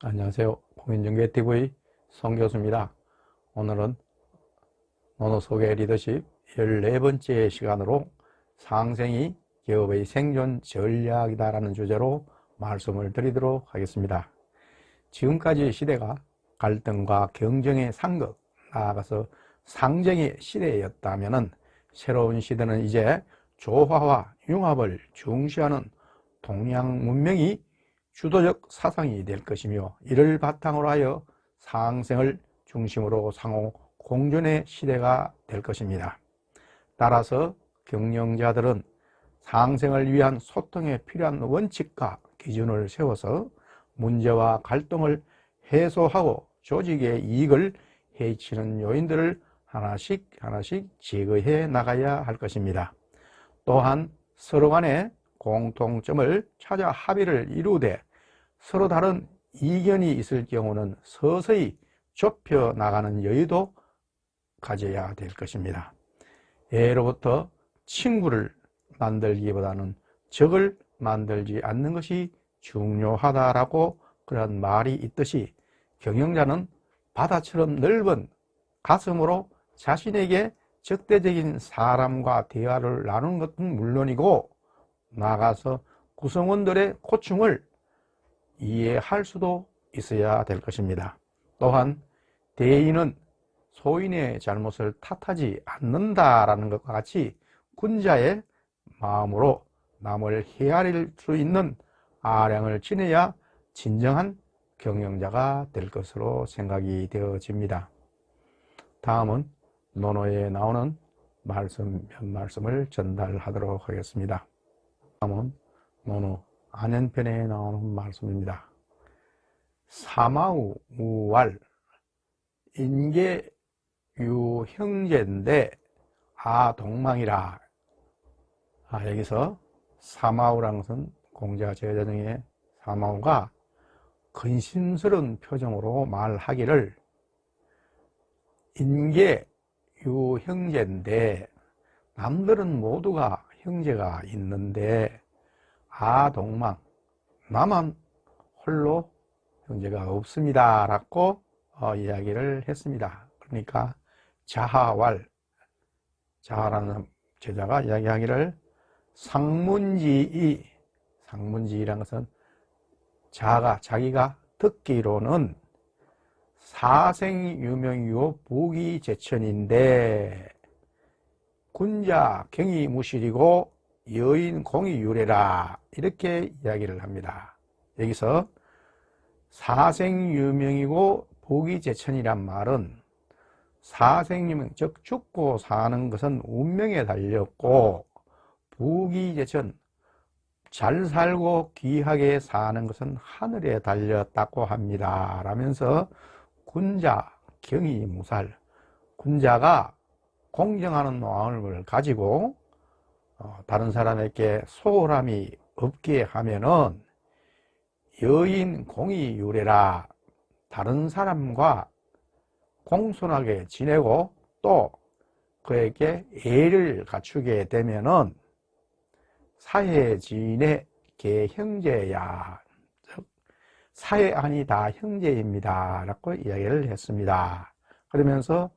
안녕하세요. 공인중개TV 송교수입니다. 오늘은 노노소개 리더십 14번째 시간으로 상생이 기업의 생존 전략이다라는 주제로 말씀을 드리도록 하겠습니다. 지금까지 시대가 갈등과 경쟁의 상극, 나아가서 상쟁의 시대였다면 새로운 시대는 이제 조화와 융합을 중시하는 동양 문명이 주도적 사상이 될 것이며, 이를 바탕으로 하여 상생을 중심으로 상호 공존의 시대가 될 것입니다. 따라서 경영자들은 상생을 위한 소통에 필요한 원칙과 기준을 세워서 문제와 갈등을 해소하고 조직의 이익을 해치는 요인들을 하나씩 제거해 나가야 할 것입니다. 또한 서로 간에 공통점을 찾아 합의를 이루되 서로 다른 이견이 있을 경우는 서서히 좁혀 나가는 여유도 가져야 될 것입니다. 예로부터 친구를 만들기보다는 적을 만들지 않는 것이 중요하다라고 그런 말이 있듯이, 경영자는 바다처럼 넓은 가슴으로 자신에게 적대적인 사람과 대화를 나누는 것은 물론이고, 나아가서 구성원들의 고충을 이해할 수도 있어야 될 것입니다. 또한 대인은 소인의 잘못을 탓하지 않는다라는 것과 같이 군자의 마음으로 남을 헤아릴 수 있는 아량을 지내야 진정한 경영자가 될 것으로 생각이 되어집니다. 다음은 논어에 나오는 말씀을 전달하도록 하겠습니다. 다음은 논어 안연편에 나오는 말씀입니다. 사마우 무왈 인계 유형제인데 아동망이라. 여기서 사마우라는 것은 공자 제자 중에 사마우가 근심스러운 표정으로 말하기를, 인계 유형제인데 남들은 모두가 형제가 있는데 아동망, 나만 홀로 형제가 없습니다 라고 이야기를 했습니다. 그러니까 자하왈, 자하라는 제자가 이야기하기를, 상문지라는 것은 자기가 듣기로는 사생유명이요 부귀제천인데 군자 경이무실이고 여인 공이유래라, 이렇게 이야기를 합니다. 여기서 사생유명이고 부귀제천이란 말은, 사생유명 즉 죽고 사는 것은 운명에 달렸고, 부귀제천 잘 살고 귀하게 사는 것은 하늘에 달렸다고 합니다 라면서 군자 경이무살, 군자가 공정하는 마음을 가지고 다른 사람에게 소홀함이 없게 하면은 여인 공의유래라, 다른 사람과 공손하게 지내고 또 그에게 예를 갖추게 되면은 사해지인의 계형제야, 즉 사해안이 다 형제입니다 라고 이야기를 했습니다. 그러면서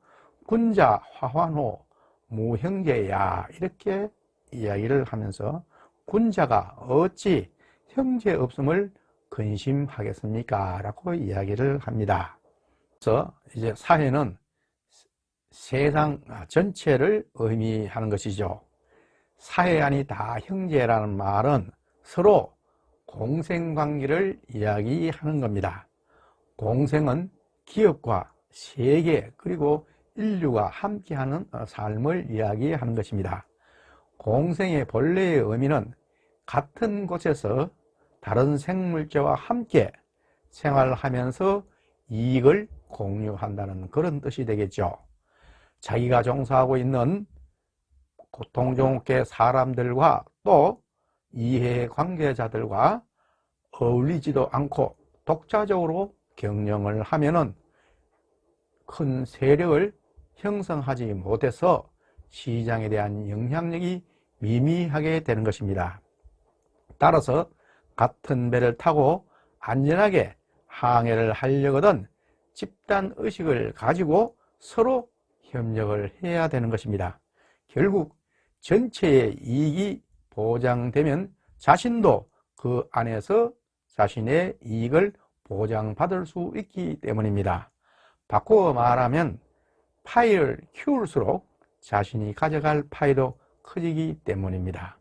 군자 화환호 무형제야, 이렇게 이야기를 하면서 군자가 어찌 형제 없음을 근심하겠습니까 라고 이야기를 합니다. 그래서 이제 사해는 세상 전체를 의미하는 것이죠. 사해안이 다 형제라는 말은 서로 공생관계를 이야기하는 겁니다. 공생은 기업과 세계 그리고 인류가 함께하는 삶을 이야기하는 것입니다. 공생의 본래의 의미는 같은 곳에서 다른 생물체와 함께 생활하면서 이익을 공유한다는 그런 뜻이 되겠죠. 자기가 종사하고 있는 고통종계 사람들과 또 이해관계자들과 어울리지도 않고 독자적으로 경영을 하면은 큰 세력을 형성하지 못해서 시장에 대한 영향력이 미미하게 되는 것입니다. 따라서 같은 배를 타고 안전하게 항해를 하려거든 집단 의식을 가지고 서로 협력을 해야 되는 것입니다. 결국 전체의 이익이 보장되면 자신도 그 안에서 자신의 이익을 보장받을 수 있기 때문입니다. 바꾸어 말하면 파이를 키울수록 자신이 가져갈 파이도 커지기 때문입니다.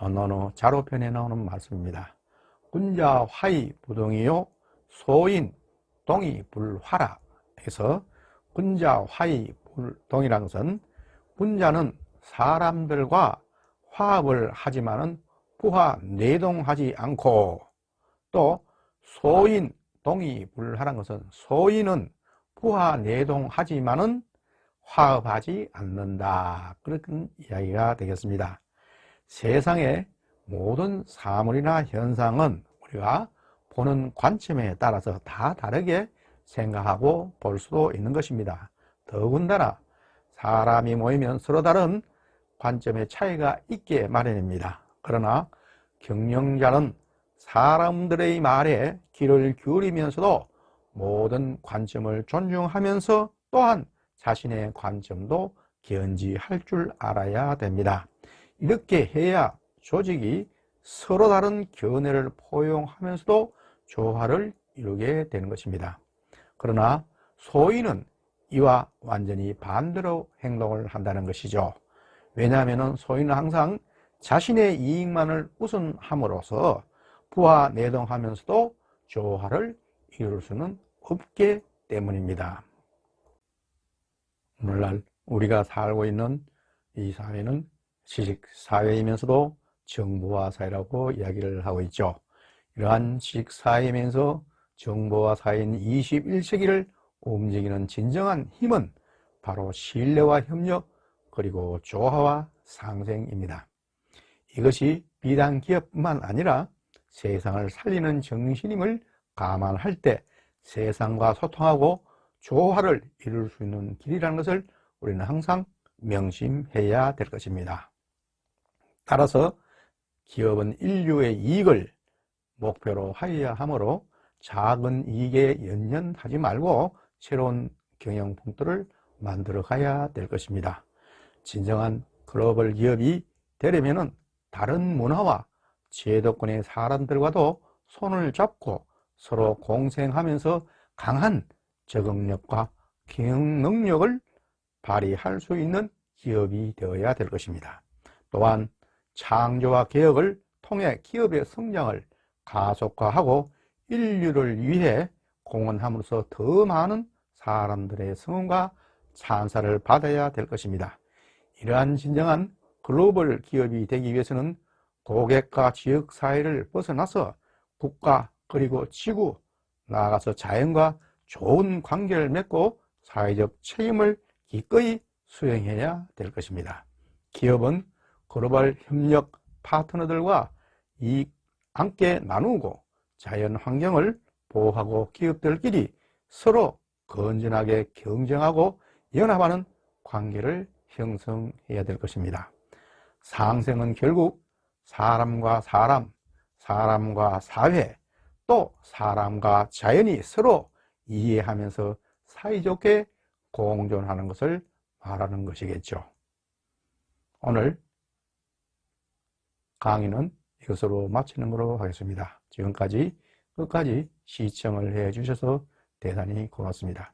어느 자로편에 나오는 말씀입니다. 군자 화이 부동이요 소인 동이 불화라 해서 군자 화이 불동이라는 것은 군자는 사람들과 화합을 하지만은 부하 내동하지 않고, 또 소인 동이 불화라는 것은 소인은 부하 내동하지만은 화합하지 않는다, 그런 이야기가 되겠습니다. 세상의 모든 사물이나 현상은 우리가 보는 관점에 따라서 다 다르게 생각하고 볼 수도 있는 것입니다. 더군다나 사람이 모이면 서로 다른 관점의 차이가 있게 마련입니다. 그러나 경영자는 사람들의 말에 귀를 기울이면서도 모든 관점을 존중하면서 또한 자신의 관점도 견지할 줄 알아야 됩니다. 이렇게 해야 조직이 서로 다른 견해를 포용하면서도 조화를 이루게 되는 것입니다. 그러나 소인은 이와 완전히 반대로 행동을 한다는 것이죠. 왜냐하면 소인은 항상 자신의 이익만을 우선함으로써 부하 내동하면서도 조화를 이룰 수는 없기 때문입니다. 오늘날 우리가 살고 있는 이 사회는 지식사회이면서도 정보화 사회라고 이야기를 하고 있죠. 이러한 지식사회이면서 정보화 사회인 21세기를 움직이는 진정한 힘은 바로 신뢰와 협력 그리고 조화와 상생입니다. 이것이 비단 기업뿐만 아니라 세상을 살리는 정신임을 감안할 때 세상과 소통하고 조화를 이룰 수 있는 길이라는 것을 우리는 항상 명심해야 될 것입니다. 따라서 기업은 인류의 이익을 목표로 하여야 하므로 작은 이익에 연연하지 말고 새로운 경영 풍토를 만들어 가야 될 것입니다. 진정한 글로벌 기업이 되려면 다른 문화와 제도권의 사람들과도 손을 잡고 서로 공생하면서 강한 적응력과 경영 능력을 발휘할 수 있는 기업이 되어야 될 것입니다. 또한 창조와 개혁을 통해 기업의 성장을 가속화하고 인류를 위해 공헌함으로써 더 많은 사람들의 성원과 찬사를 받아야 될 것입니다. 이러한 진정한 글로벌 기업이 되기 위해서는 고객과 지역사회를 벗어나서 국가 그리고 지구, 나아가서 자연과 좋은 관계를 맺고 사회적 책임을 기꺼이 수행해야 될 것입니다. 기업은 글로벌 협력 파트너들과 이익 함께 나누고 자연 환경을 보호하고 기업들끼리 서로 건전하게 경쟁하고 연합하는 관계를 형성해야 될 것입니다. 상생은 결국 사람과 사람, 사람과 사회, 또 사람과 자연이 서로 이해하면서 사이좋게 공존하는 것을 말하는 것이겠죠. 오늘 강의는 이것으로 마치는 것으로 하겠습니다. 지금까지 끝까지 시청을 해 주셔서 대단히 고맙습니다.